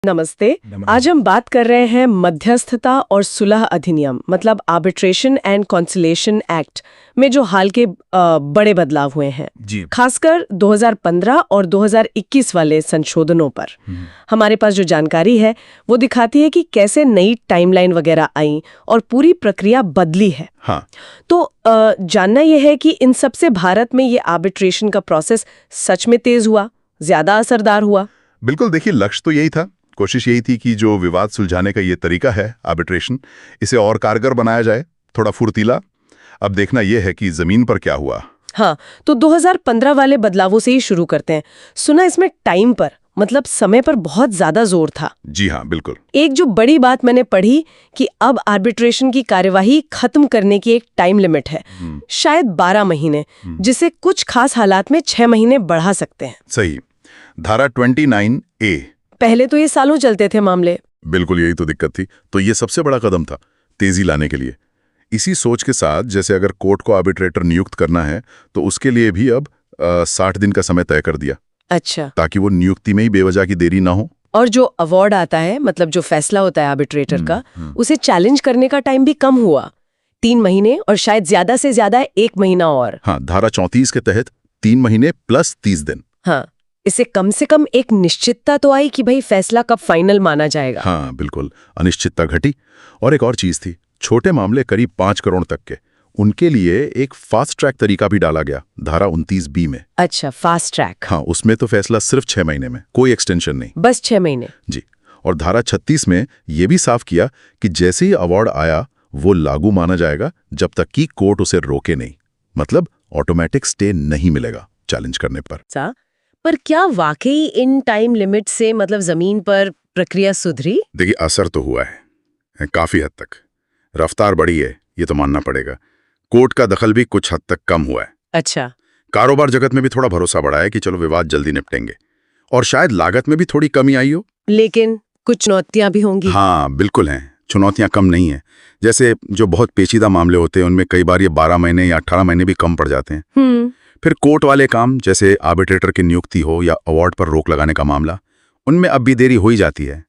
नमस्ते। आज हम बात कर रहे हैं मध्यस्थता और सुलह अधिनियम मतलब आर्बिट्रेशन एंड कॉन्सिलेशन एक्ट में जो हाल के बड़े बदलाव हुए हैं जी। खासकर 2015 और 2021 वाले संशोधनों पर। हमारे पास जो जानकारी है वो दिखाती है कि कैसे नई टाइमलाइन वगैरह आई और पूरी प्रक्रिया बदली है। हाँ। तो जानना यह है कि इन सब से भारत में ये आर्बिट्रेशन का प्रोसेस सच में तेज हुआ, ज्यादा असरदार हुआ? बिल्कुल, देखिए लक्ष्य तो यही था, कोशिश यही थी कि जो विवाद सुलझाने का ये तरीका है आर्बिट्रेशन, इसे और कारगर बनाया जाए, थोड़ा फुर्तीला। अब देखना यह है कि जमीन पर क्या हुआ। हाँ, तो 2015 वाले बदलावों से ही शुरू करते हैं। सुना इसमें टाइम पर मतलब समय पर बहुत ज्यादा जोर था। जी हाँ, बिल्कुल। एक जो बड़ी बात मैंने पढ़ी कि अब आर्बिट्रेशन की कार्यवाही खत्म करने की एक टाइम लिमिट है, शायद 12 महीने, जिसे कुछ खास हालात में 6 महीने बढ़ा सकते हैं। सही। धारा 29A। पहले तो ये सालों चलते थे मामले। बिल्कुल, यही तो दिक्कत थी। तो ये सबसे बड़ा कदम था तेजी लाने के लिए। इसी सोच के साथ जैसे अगर कोर्ट को आर्बिट्रेटर नियुक्त करना है तो उसके लिए भी अब 60 दिन का समय तय कर दिया। अच्छा। ताकि वो नियुक्ति में ही बेवजह की देरी ना हो। और जो अवार्ड आता है मतलब जो फैसला होता है आर्बिट्रेटर का, उसे चैलेंज करने का टाइम भी कम हुआ, 3 महीने और शायद ज्यादा से ज्यादा 1 महीना और। हाँ, धारा 34 के तहत 3 महीने प्लस 30 दिन। हाँ, इससे कम से कम एक निश्चितता तो आई कि भाई फैसला कब फाइनल माना जाएगा। हाँ बिल्कुल, अनिश्चितता घटी। और एक और चीज थी, छोटे मामले करीब 5 करोड़ तक के, उनके लिए एक फास्ट ट्रैक तरीका भी डाला गया धारा 29B में। अच्छा, फास्ट ट्रैक। हाँ, उसमें तो फैसला सिर्फ 6 महीने में, कोई एक्सटेंशन नहीं, बस 6 महीने। जी। और धारा 36 में ये भी साफ किया कि जैसे ही अवार्ड आया वो लागू माना जाएगा जब तक कि कोर्ट उसे रोके नहीं। मतलब ऑटोमेटिक स्टे नहीं मिलेगा चैलेंज करने पर। पर क्या वाकई इन टाइम लिमिट से मतलब जमीन पर प्रक्रिया सुधरी? देखिए, असर तो हुआ है काफी हद तक। रफ्तार बढ़ी है, ये तो मानना पड़ेगा। कोर्ट का दखल भी कुछ हद तक कम हुआ है। अच्छा। कारोबार जगत में भी थोड़ा भरोसा बढ़ा है कि चलो विवाद जल्दी निपटेंगे। और शायद लागत में भी थोड़ी कमी आई हो। लेकिन कुछ चुनौतियां भी होंगी। हाँ बिल्कुल हैं, चुनौतियां कम नहीं है। जैसे जो बहुत पेचीदा मामले होते हैं उनमें कई बार ये 12 महीने या 18 महीने भी कम पड़ जाते हैं। फिर कोर्ट वाले काम जैसे आर्बिट्रेटर की नियुक्ति हो या अवार्ड पर रोक लगाने का मामला, उनमें अब भी देरी हो ही जाती है।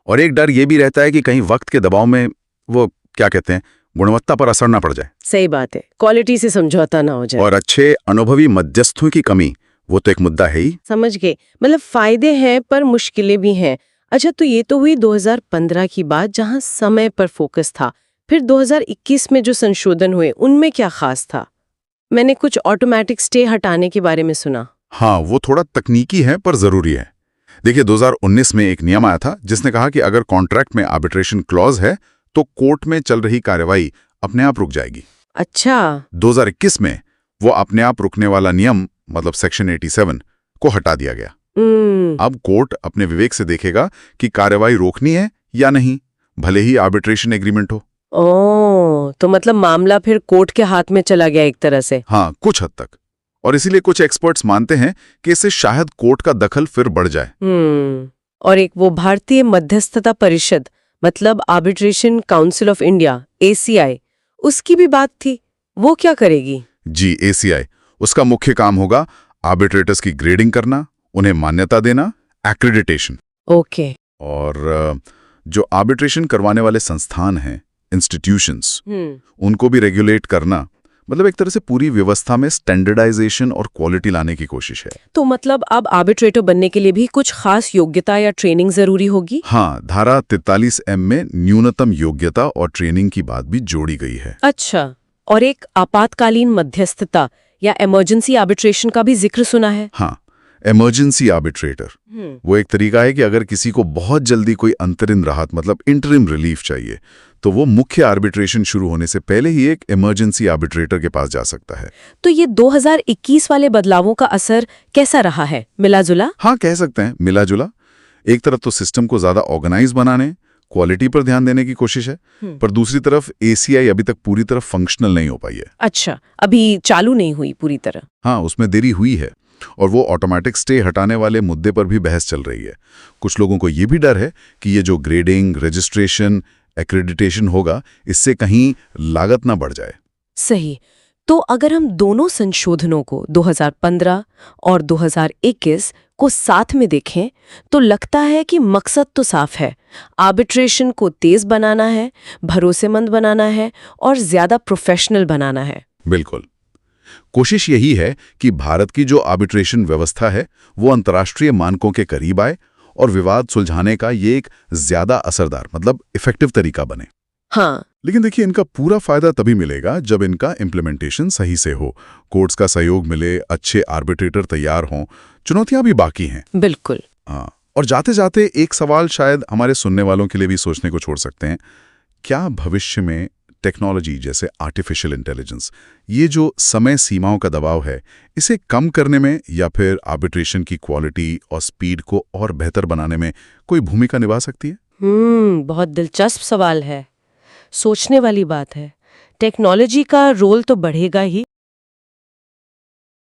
और एक डर ये भी रहता है कि कहीं वक्त के दबाव में वो क्या कहते हैं, गुणवत्ता पर असर ना पड़ जाए। सही बात है, क्वालिटी से समझौता ना हो जाए। और अच्छे अनुभवी मध्यस्थों की कमी, वो तो एक मुद्दा है ही। समझ गए, मतलब फायदे हैं पर मुश्किलें भी हैं। अच्छा, तो ये तो हुई 2015 की बात जहां समय पर फोकस था। फिर 2021 में जो संशोधन हुए उनमें क्या खास था? मैंने कुछ ऑटोमेटिक स्टे हटाने के बारे में सुना। हाँ, वो थोड़ा तकनीकी है पर जरूरी है। देखिए, 2019 में एक नियम आया था जिसने कहा कि अगर कॉन्ट्रैक्ट में आर्बिट्रेशन क्लॉज है तो कोर्ट में चल रही कार्यवाही अपने आप रुक जाएगी। अच्छा। 2021 में वो अपने आप रुकने वाला नियम मतलब सेक्शन 87 को हटा दिया गया। अब कोर्ट अपने विवेक से देखेगा कि कार्यवाही रोकनी है या नहीं, भले ही आर्बिट्रेशन एग्रीमेंट हो। ओह, तो मतलब मामला फिर कोर्ट के हाथ में चला गया एक तरह से। हाँ, कुछ हद तक। और इसीलिए कुछ एक्सपर्ट्स मानते हैं कि इससे शायद कोर्ट का दखल फिर बढ़ जाए। और एक वो भारतीय मध्यस्थता परिषद मतलब arbitration council of India ACI, उसकी भी बात थी, वो क्या करेगी? जी, ACI, उसका मुख्य काम होगा आर्बिट्रेटर्स की ग्रेडिंग करना, उन्हें मान्यता देना, एक्रेडिटेशन। ओके। और जो आर्बिट्रेशन करवाने वाले संस्थान हैं, इंस्टीट्यूशंस, उनको भी रेगुलेट करना। मतलब एक तरह से पूरी व्यवस्था में स्टैंडर्डाइजेशन और क्वालिटी लाने की कोशिश है। तो मतलब अब आर्बिट्रेटर बनने के लिए भी कुछ खास योग्यता या ट्रेनिंग जरूरी होगी? हाँ, धारा 43M में न्यूनतम योग्यता और ट्रेनिंग की बात भी जोड़ी गई है। अच्छा, और एक आपातकालीन मध्यस्थता या इमरजेंसी आर्बिट्रेशन का भी जिक्र सुना है। हाँ, इमरजेंसी आर्बिट्रेटर वो एक तरीका है कि अगर किसी को बहुत जल्दी कोई अंतरिम राहत मतलब इंटरिम रिलीफ चाहिए तो वो मुख्य आर्बिट्रेशन शुरू होने से पहले ही एक इमरजेंसी आर्बिट्रेटर के पास जा सकता है। तो ये 2021 वाले बदलावों का असर कैसा रहा है? मिला-जुला? हाँ, कह सकते हैं मिला-जुला। एक तरफ तो सिस्टम को ज्यादा ऑर्गेनाइज बनाने, क्वालिटी पर ध्यान देने की कोशिश है, पर दूसरी तरफ ACI अभी तक पूरी तरह फंक्शनल नहीं हो पाई है। अच्छा, अभी चालू नहीं हुई पूरी तरह? हाँ, उसमें देरी हुई है। और वो ऑटोमेटिक स्टे हटाने वाले मुद्दे पर भी बहस चल रही है। कुछ लोगों को ये भी डर है कि ये जो ग्रेडिंग, रजिस्ट्रेशन, एक्रेडिटेशन होगा, इससे कहीं लागत ना बढ़ जाए। सही। तो अगर हम दोनों संशोधनों को 2015 और 2021 को साथ में देखें तो लगता है कि मकसद तो साफ है। आर्बिट्रेशन को तेज बनाना है, भरोसेमंद बनाना है और ज्यादा प्रोफेशनल बनाना है। बिल्कुल। कोशिश यही है कि भारत की जो आर्बिट्रेशन व्यवस्था है वो अंतर्राष्ट्रीय मानकों के करीब आए और विवाद सुलझाने का ये एक ज्यादा असरदार मतलब इफेक्टिव तरीका बने। हाँ, लेकिन देखिए, इनका पूरा फायदा तभी मिलेगा जब इनका इम्प्लीमेंटेशन सही से हो, कोर्ट्स का सहयोग मिले, अच्छे आर्बिट्रेटर तैयार हों। चुनौतियां भी बाकी हैं। बिल्कुल। हाँ, और जाते जाते एक सवाल शायद हमारे सुनने वालों के लिए भी सोचने को छोड़ सकते हैं। क्या भविष्य में टेक्नोलॉजी जैसे आर्टिफिशियल इंटेलिजेंस, ये जो समय सीमाओं का दबाव है, इसे कम करने में या फिर आर्बिट्रेशन की क्वालिटी और स्पीड को और बेहतर बनाने में कोई भूमिका निभा सकती है? बहुत दिलचस्प सवाल है। सोचने वाली बात है। टेक्नोलॉजी का रोल तो बढ़ेगा ही,